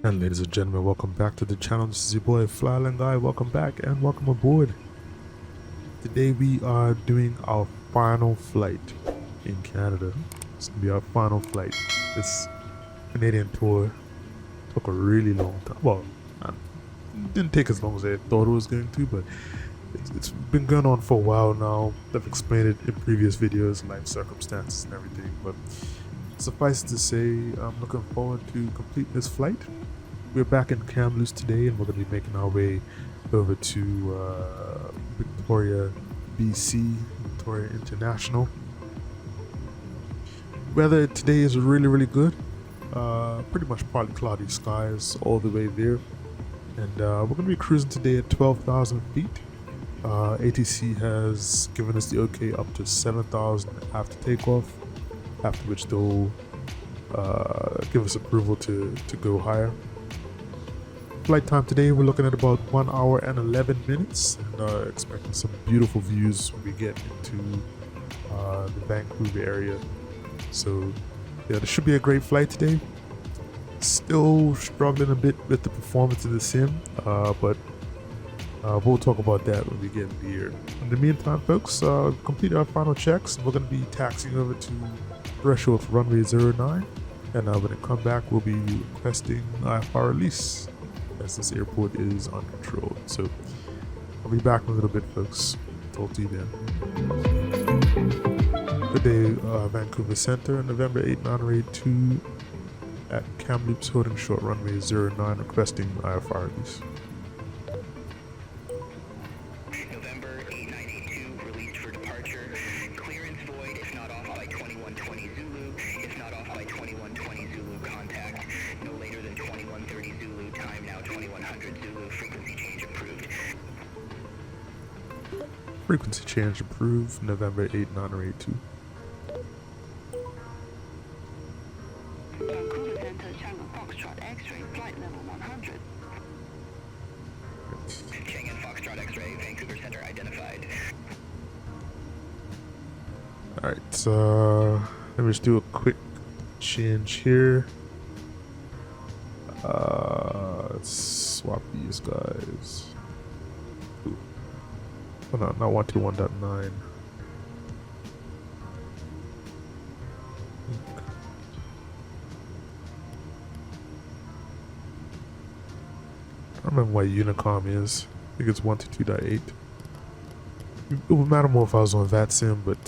And ladies and gentlemen, welcome back to the channel. This is your boy Flyland Guy. Welcome back and welcome aboard. Today we are doing our final flight in Canada. It's gonna be our final flight. This Canadian tour took a really long time. Well, it didn't take as long as I thought it was going to, but it's been going on for a while now. I've explained it in previous videos, life circumstances and everything, but suffice to say, I'm looking forward to completing this flight. We're back in Kamloops today, and we're going to be making our way over to Victoria, BC, Victoria International. Weather today is really good. Pretty much partly cloudy skies all the way there. And we're going to be cruising today at 12,000 feet. ATC has given us the okay up to 7,000 after takeoff, after which they'll give us approval to go higher. Flight time today, we're looking at about 1 hour and 11 minutes, and expecting some beautiful views when we get into the Vancouver area. So yeah, this should be a great flight today. Still struggling a bit with the performance of the sim, but we'll talk about that when we get in the air. In the meantime, folks, complete our final checks, and we're going to be taxiing over to threshold for runway 09, and when it comes back, we'll be requesting IFR release, as this airport is uncontrolled. So I'll be back in a little bit, folks. Talk to you then. Good day, Vancouver Center, November 8982 at Kamloops, holding short runway 09, requesting IFR release. November 8982, released for departure. Clearance void if not off by 2120 Zulu. If not off by 2120 Zulu, contact. No later than 2130 Zulu, time now 2100 Zulu. Frequency change approved. Frequency change approved, November 8982. Vancouver Center, Tango Foxtrot X-ray, flight level 100. Chang'an Foxtrot X-ray, Vancouver Center identified. Alright, let me just do a quick change here. Let's swap these guys. Ooh. Oh no, not 121.9. I don't remember what Unicom is. I think it's 122.8. It would matter more if I was on VATSIM, but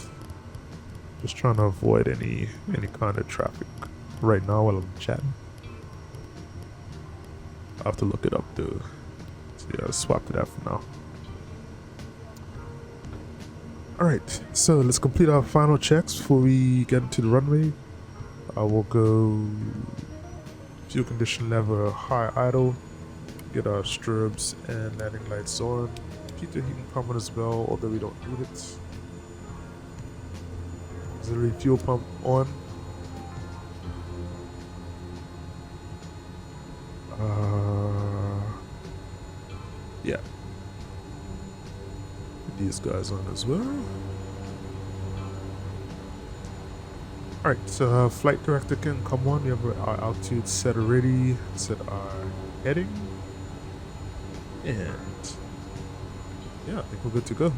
just trying to avoid any kind of traffic right now while I'm chatting. I'll have to look it up though. So yeah, I'll swap to that for now. Alright, so let's complete our final checks before we get into the runway. I will go fuel condition level high idle, get our strobes and landing lights on. Keep the heating pump as well, although we don't need it. Auxiliary fuel pump on. Yeah. Put these guys on as well. Alright, so flight director can come on. We have our altitude set already, set our heading. And yeah, I think we're good to go.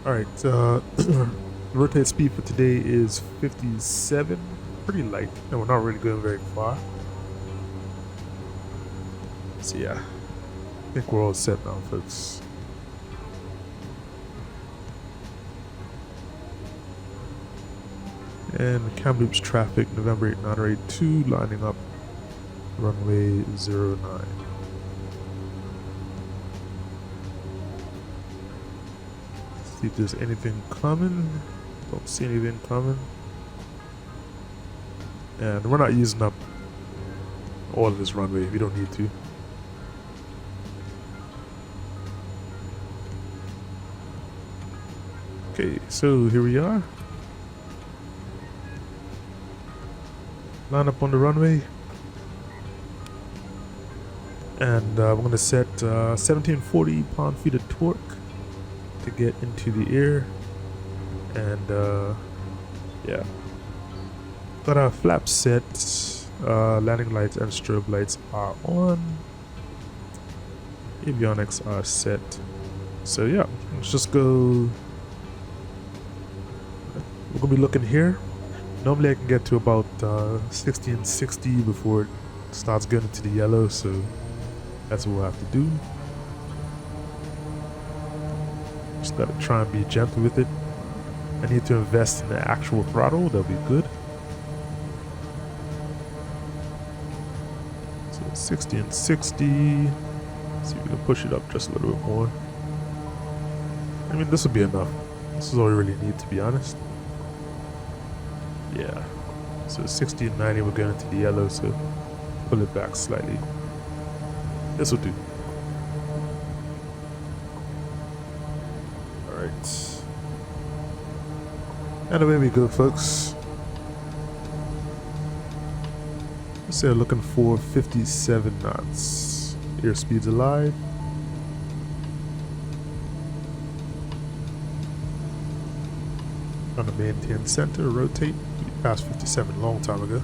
Alright, rotate speed for today is 57, pretty light, and we're not really going very far. So yeah, I think we're all set now, folks. And Kamloops traffic, November 8982, lining up runway 09. See if there's anything coming. Don't see anything coming. And we're not using up all of this runway. We don't need to. Okay, so here we are. Line up on the runway. And we're going to set 1740 pound-feet of torque to get into the air. And yeah, got our flaps set. Landing lights and strobe lights are on. Avionics are set. So yeah, let's just go. We're gonna be looking here. Normally I can get to about 60 and 60 before it starts getting to the yellow, so that's what we'll have to do. Just gotta try and be gentle with it. I need to invest in the actual throttle, that'll be good. So 60 and 60. Let's see if we can push it up just a little bit more. I mean, this will be enough. This is all we really need, to be honest. Yeah. So 60 and 90, we're going into the yellow, so pull it back slightly. This will do. Alright. And away we go, folks. Let's say we're looking for 57 knots. Airspeed's alive. On the maintain center, rotate. We passed 57 a long time ago.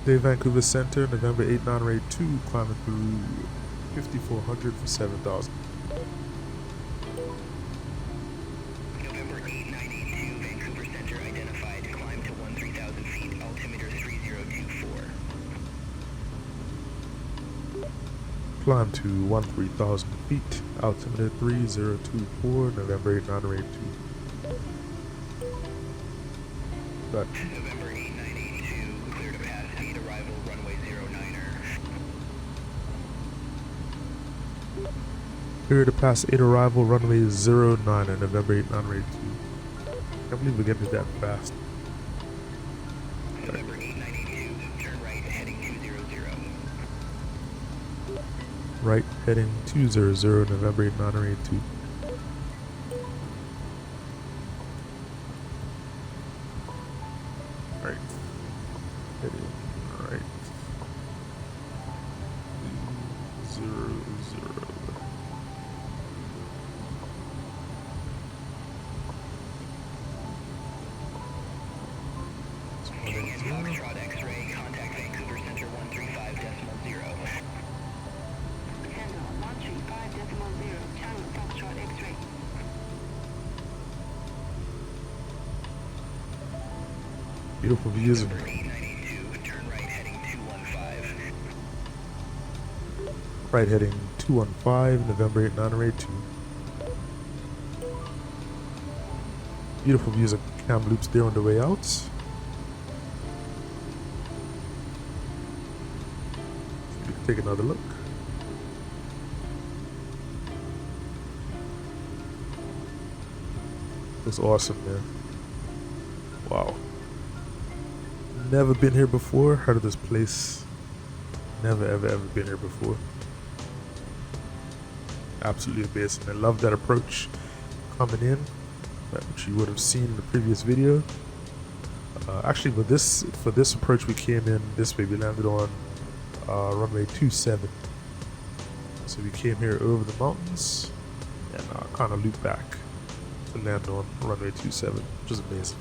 Vancouver Center, November 8 non-rate 2, climbing through 5400 for 7,000. November 892, Vancouver Center identified. Climb to 13,000 feet, altimeter 3024. Climb to 13,000 feet, altimeter 3024, November 8 non-rate 2. Got November 892, clear to pass 8 arrival, runway 09er. Clear to pass 8 arrival, runway 09 and November 8 non-rate 2. Can't believe we're getting it that fast. November 892, turn right, heading 200. Right, heading 200, November 8 non-rate 2. Right. Heading right. 200. GNSS Foxtrot X-ray, contact Vancouver Center 135.0. Center 135.0, channel Foxtrot X-ray. Beautiful views. November 892, turn right, heading 215. Right, heading 215, November 8 non-rate 2. Beautiful views of Kamloops there on the way out. We can take another look. Looks awesome, man. Wow. Never been here before. Heard of this place. Never ever been here before. Absolutely amazing. I love that approach coming in, which you would have seen in the previous video. Actually, for this approach, we came in this way. We landed on runway 27. So we came here over the mountains and kind of looped back to land on runway 27, which is amazing.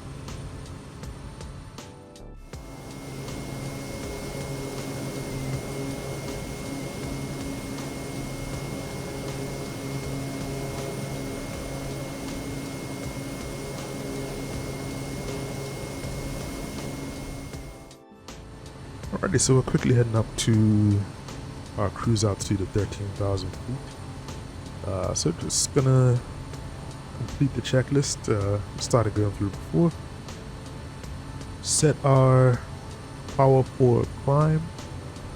Alrighty, so we're quickly heading up to our cruise altitude of 13,000 feet. So just gonna complete the checklist. Started going through before. Set our power for climb.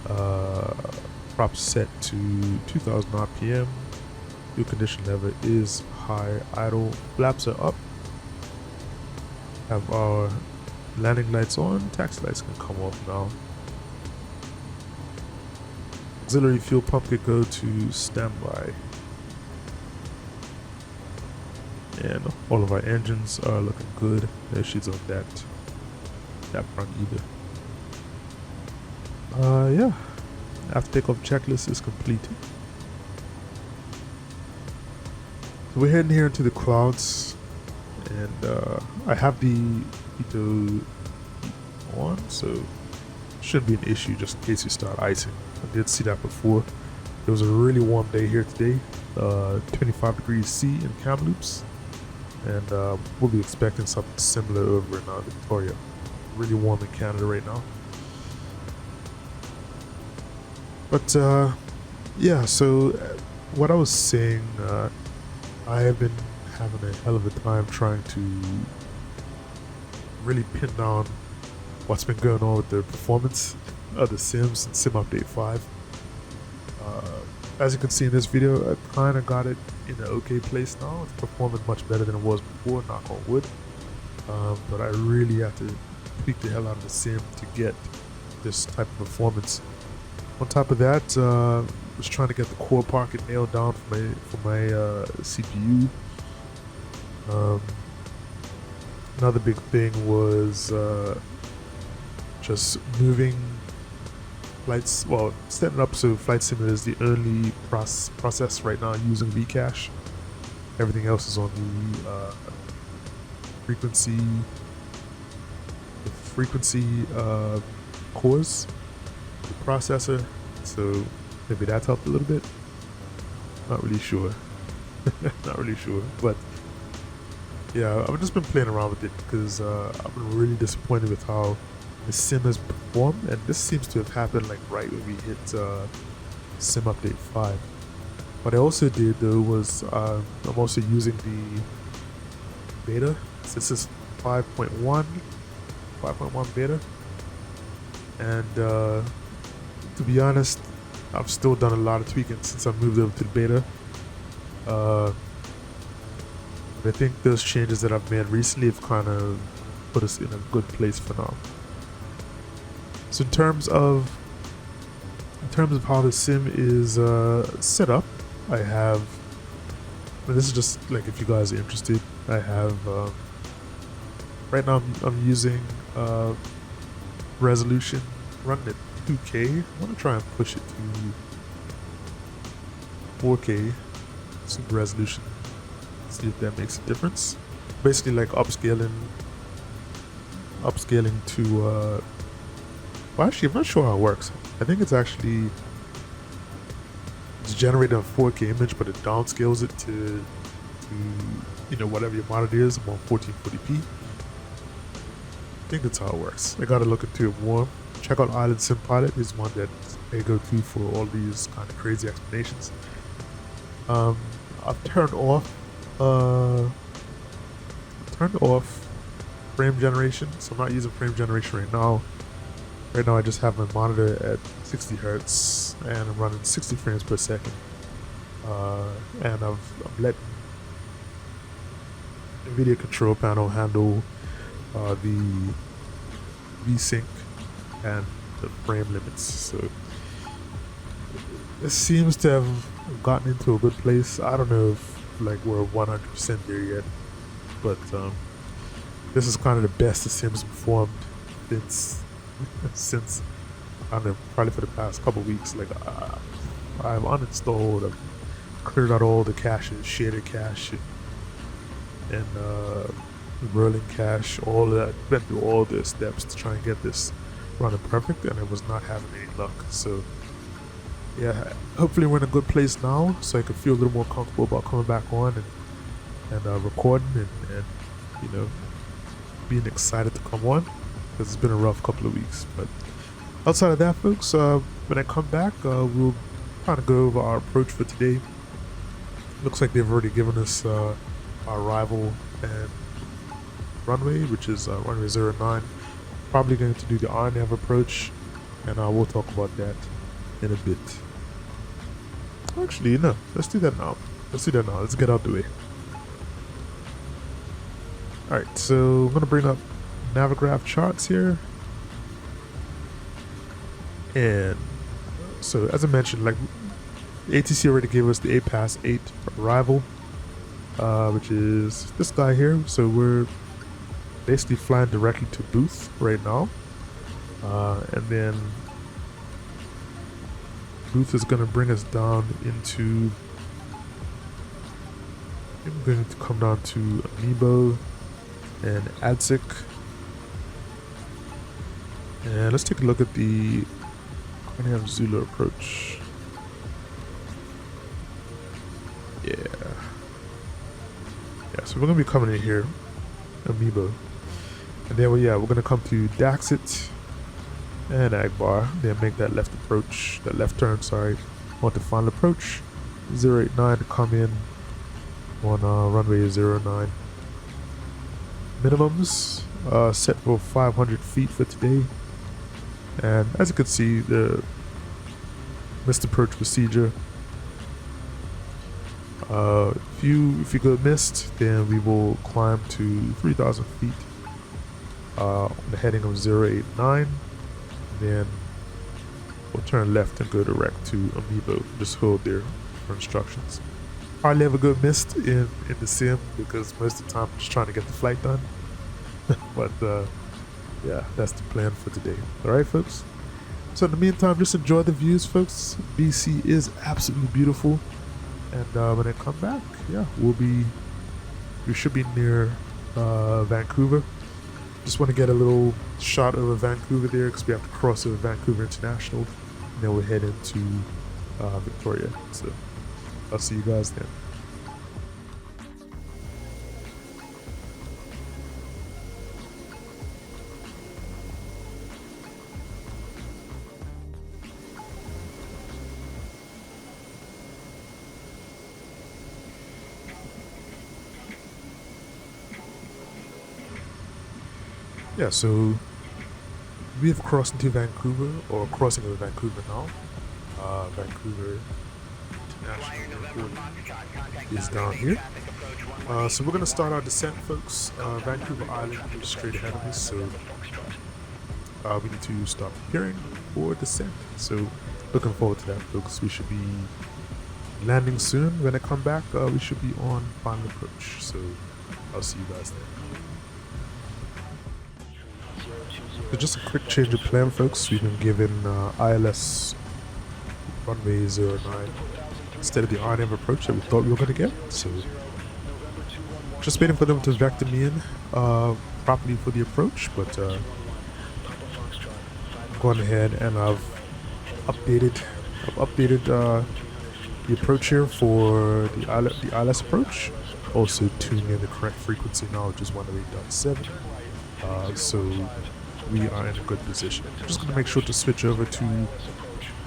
Prop set to 2,000 RPM. Fuel condition level is high. Idle. Flaps are up. Have our landing lights on. Taxi lights can come off now. Auxiliary fuel pump could go to standby. And all of our engines are looking good. No issues on that front either. Yeah. After takeoff checklist is completed. So we're heading here into the clouds, and I have the heater on, so shouldn't be an issue just in case you start icing. I did see that before. It was a really warm day here today, 25 degrees C in Kamloops, and we'll be expecting something similar over in Victoria. Really warm in Canada right now. But yeah, so what I was saying, I have been having a hell of a time trying to really pin down what's been going on with the performance of the Sims in Sim Update 5. As you can see in this video, I kind of got it in an okay place now. It's performing much better than it was before, knock on wood. But I really have to tweak the hell out of the Sim to get this type of performance. On top of that, was trying to get the core pocket nailed down for my CPU. Another big thing was just moving flights. Well, setting up so Flight Simulator is the only process right now using Vcache. Everything else is on the frequency cores, the processor. So maybe that's helped a little bit. Not really sure. Not really sure, but yeah, I've just been playing around with it because I've been really disappointed with how the Sim has performed, and this seems to have happened like right when we hit Sim Update 5. What I also did though was I'm also using the beta. So this is 5.1 beta, and to be honest, I've still done a lot of tweaking since I moved over to the beta. I think those changes that I've made recently have kind of put us in a good place for now. So in terms of how the Sim is set up, I have, and this is just like if you guys are interested, I have right now I'm using resolution running at 2K. I want to try and push it to 4K super resolution. See if that makes a difference. Basically like upscaling to well, actually I'm not sure how it works. I think it's generating a 4K image, but it downscales it to you know, whatever your monitor is, about 1440p. I think that's how it works. I gotta look into it more. Check out Island Sim Pilot. He's one that I go to for all these kind of crazy explanations. I've turned off frame generation, so I'm not using frame generation right now. Right now I just have my monitor at 60 Hertz and I'm running 60 frames per second. And I've let NVIDIA control panel handle the VSync and the frame limits. So it seems to have gotten into a good place. I don't know if like we're 100% there yet, but this is kind of the best the Sims performed since I don't know, probably for the past couple weeks. Like I've uninstalled, I've cleared out all the caches, shader cache, and rolling cache, all of that. Went through all the steps to try and get this running perfect, and I was not having any luck. So yeah, hopefully we're in a good place now, so I can feel a little more comfortable about coming back on and recording and you know, being excited to come on, because it's been a rough couple of weeks. But outside of that, folks, when I come back, we'll kind of go over our approach for today. Looks like they've already given us our arrival and runway, which is runway 09. Probably going to do the RNAV approach, and we'll talk about that in a bit. Actually, no, let's do that now. Let's get out the way. Alright, so I'm going to bring up Navigraph charts here. And So as I mentioned, like ATC already gave us the APASS 8 arrival, which is this guy here. So we're basically flying directly to Booth right now, and then Booth is going to bring us down into, I'm going to come down to Amiibo and Adzik, and let's take a look at the RNAV Zulu approach. Yeah, so we're going to be coming in here, Amiibo, and then we're going to come to Daxit and Agbar, then make that left approach, that left turn, sorry, onto final approach 089 to come in on runway 09. Minimums set for 500 feet for today, and as you can see, the missed approach procedure. If you go missed, then we will climb to 3,000 feet on the heading of 089. Then we'll turn left and go direct to Amiibo. Just hold there for instructions. I never go missed in the sim because most of the time I'm just trying to get the flight done. But yeah, that's the plan for today. Alright folks, so in the meantime, just enjoy the views folks. BC is absolutely beautiful, and when I come back, yeah, we should be near Vancouver. Just want to get a little shot over Vancouver there because we have to cross over Vancouver International, and then we'll head into Victoria. So I'll see you guys then. Yeah, so we have crossed into Vancouver, or crossing over Vancouver now. Vancouver International Airport is down here. So we're going to start our descent, folks. Vancouver Island is straight ahead of us, so we need to start preparing for descent. So looking forward to that, folks. We should be landing soon. When I come back, we should be on final approach. So I'll see you guys then. So just a quick change of plan, folks. We've been given ILS Runway 09 instead of the RNAV approach that we thought we were going to get. So just waiting for them to vector me in properly for the approach, but I'm going ahead and I've updated the approach here for the ILS approach. Also tuning in the correct frequency now, which is 108.7. So we are in a good position. I'm just going to make sure to switch over to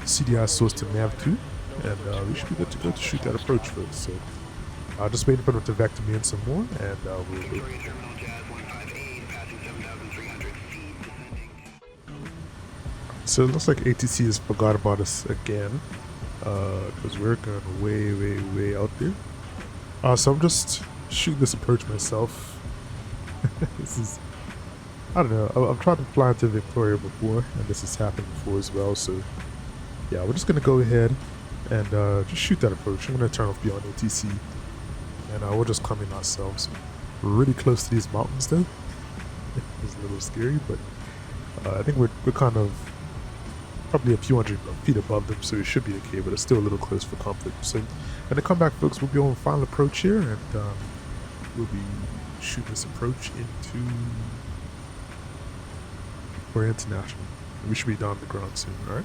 CDI source to nav2, and we should be good to go to shoot that approach first. So just waiting for them to vector me in some more, and we'll wait. So it looks like ATC has forgot about us again, because we're going way out there. So I'm just shooting this approach myself. This is, I don't know, I've tried to fly into Victoria before, and this has happened before as well, so yeah, we're just going to go ahead and just shoot that approach. I'm going to turn off BeyondATC, and we'll just come in ourselves. We're really close to these mountains though. It's a little scary, but I think we're kind of probably a few hundred feet above them, so it should be okay, but it's still a little close for comfort. So when they come back, folks, we'll be on final approach here, and we'll be shooting this approach into Victoria International. We should be down the ground soon, alright?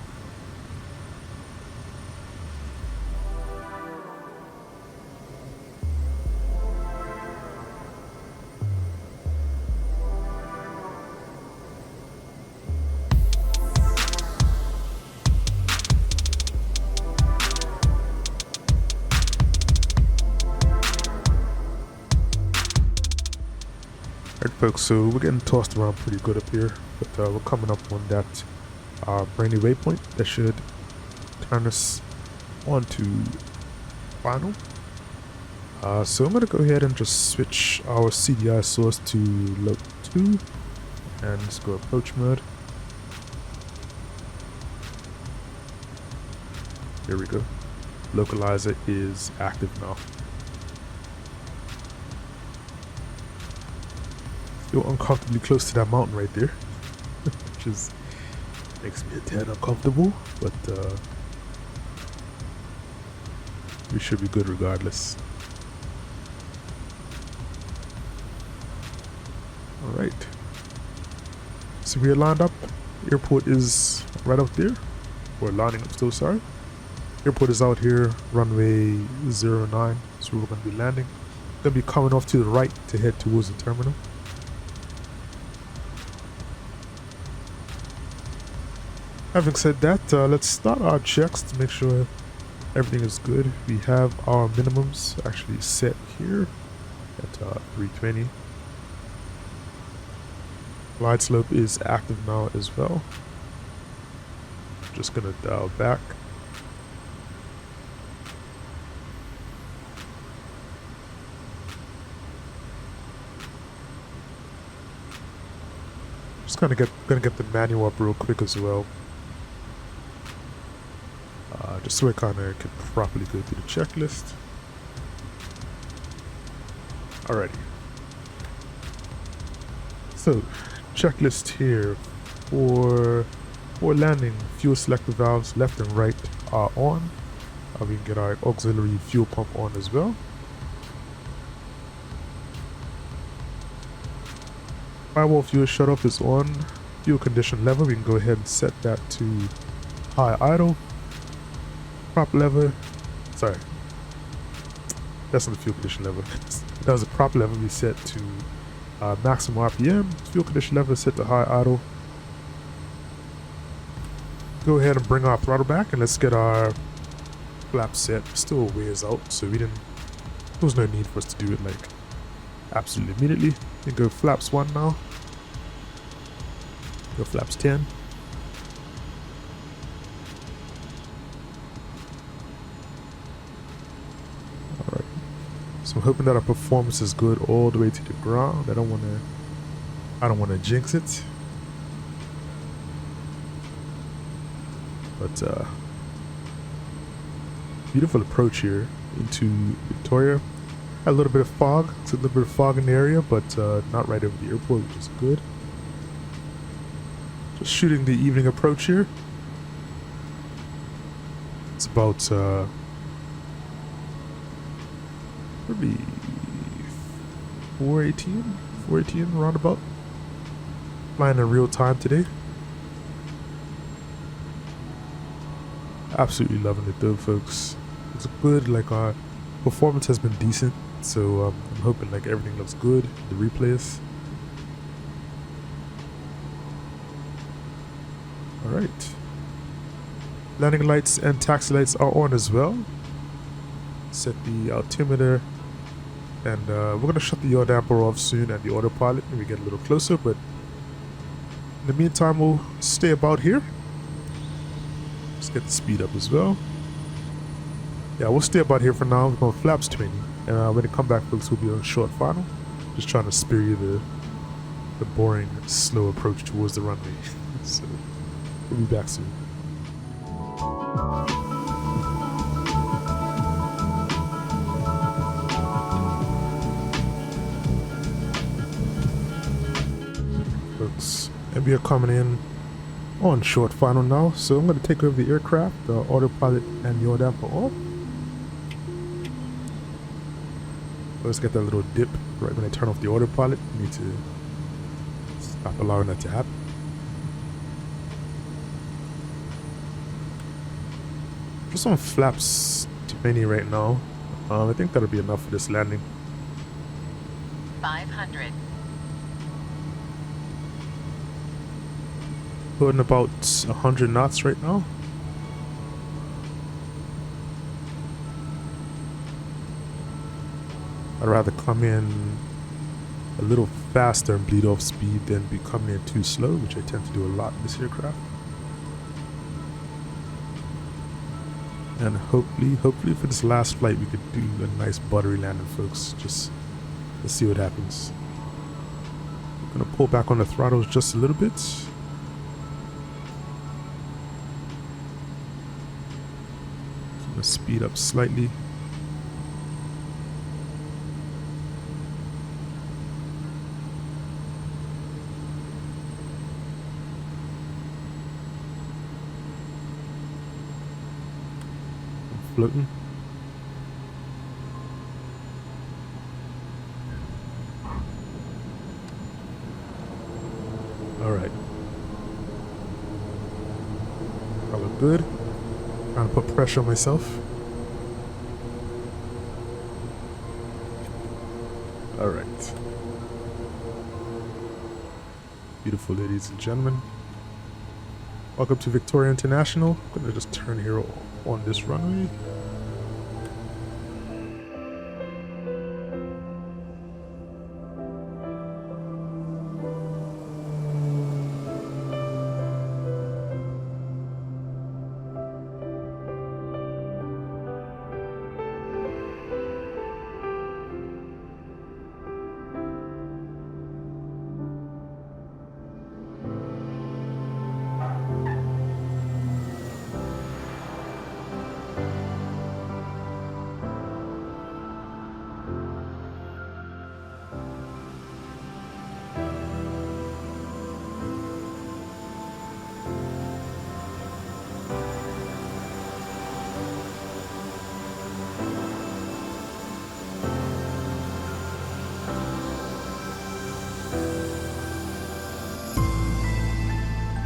Alright folks, so we're getting tossed around pretty good up here, but we're coming up on that brainy waypoint that should turn us on to final. So I'm going to go ahead and just switch our CDI source to Loc 2 and just go approach mode. There we go. Localizer is active now. Still uncomfortably close to that mountain right there, which is makes me a tad uncomfortable, but we should be good regardless. All right. So we are lined up. Airport is right out there. We're lining up still, sorry. Airport is out here, runway 09. So we're going to be landing. Going to be coming off to the right to head towards the terminal. Having said that, let's start our checks to make sure everything is good. We have our minimums actually set here at 320. Glide slope is active now as well. Just gonna dial back. Just gonna get the manual up real quick as well. Just so I kind of can properly go through the checklist. Alrighty. So, checklist here for landing. Fuel selector valves left and right are on. We can get our auxiliary fuel pump on as well. Firewall fuel shutoff is on. Fuel condition level, we can go ahead and set that to high idle. Prop lever, sorry, that's not the fuel condition level. That was a prop lever we set to maximum RPM. Fuel condition level is set to high idle. Go ahead and bring our throttle back and let's get our flap set. Still a ways out, so there was no need for us to do it like absolutely immediately. We can go flaps 1 now. Go flaps 10. So I'm hoping that our performance is good all the way to the ground. I don't want to jinx it. But beautiful approach here into Victoria. A little bit of fog. It's a little bit of fog in the area, but not right over the airport, which is good. Just shooting the evening approach here. It's about probably 418 roundabout. Flying in real time today. Absolutely loving it though, folks. It's good, like our performance has been decent, so I'm hoping like everything looks good. The replays. All right. Landing lights and taxi lights are on as well. Set the altimeter. And we're going to shut the yaw damper off soon and the autopilot when we get a little closer, but in the meantime we'll stay about here. Let's get the speed up as well. Yeah, we'll stay about here for now. We're going flaps 20, and when we come back, folks, we'll be on short final. Just trying to spare you the boring, slow approach towards the runway. So we'll be back soon. And we are coming in on short final now, so I'm going to take over the aircraft, the autopilot and yaw damper off. Let's get that little dip right when I turn off the autopilot. I need to stop allowing that to happen. Just on flaps 20 right now. I think that'll be enough for this landing. 500. Putting about 100 knots right now. I'd rather come in a little faster and bleed off speed than be coming in too slow, which I tend to do a lot in this aircraft. And hopefully for this last flight we could do a nice buttery landing, folks. Just let's see what happens. I'm gonna pull back on the throttles just a little bit. Let's speed up slightly. I'm floating. All right. I look good. Trying to put pressure on myself. All right. Beautiful ladies and gentlemen. Welcome to Victoria International. I'm gonna just turn here on this runway.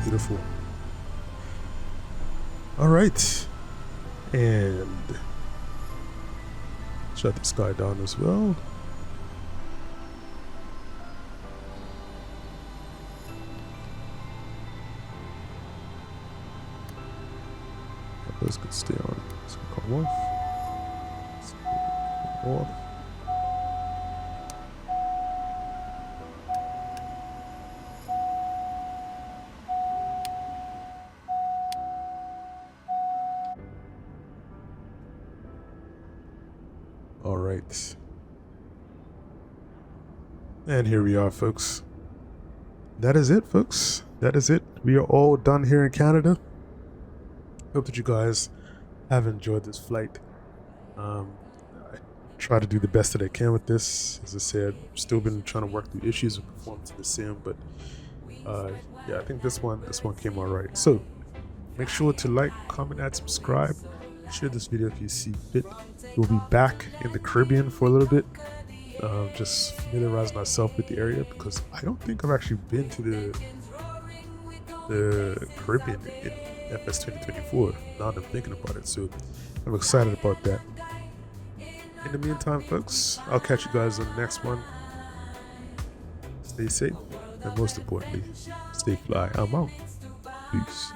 Beautiful. All right, and shut this guy down as well. Those could stay on. This can come off. This can come off. All right. And here we are, folks. That is it, folks. That is it. We are all done here in Canada. Hope that you guys have enjoyed this flight. I try to do the best that I can with this. As I said, still been trying to work through issues with performance in the sim, but yeah, I think this one came out right. So make sure to like, comment, and subscribe. Share this video if you see fit. We'll be back in the Caribbean for a little bit, just familiarizing myself with the area, because I don't think I've actually been to the Caribbean in FS 2024. Now that I'm thinking about it, so I'm excited about that. In the meantime, folks, I'll catch you guys on the next one. Stay safe, and most importantly, stay fly. I'm out. Peace.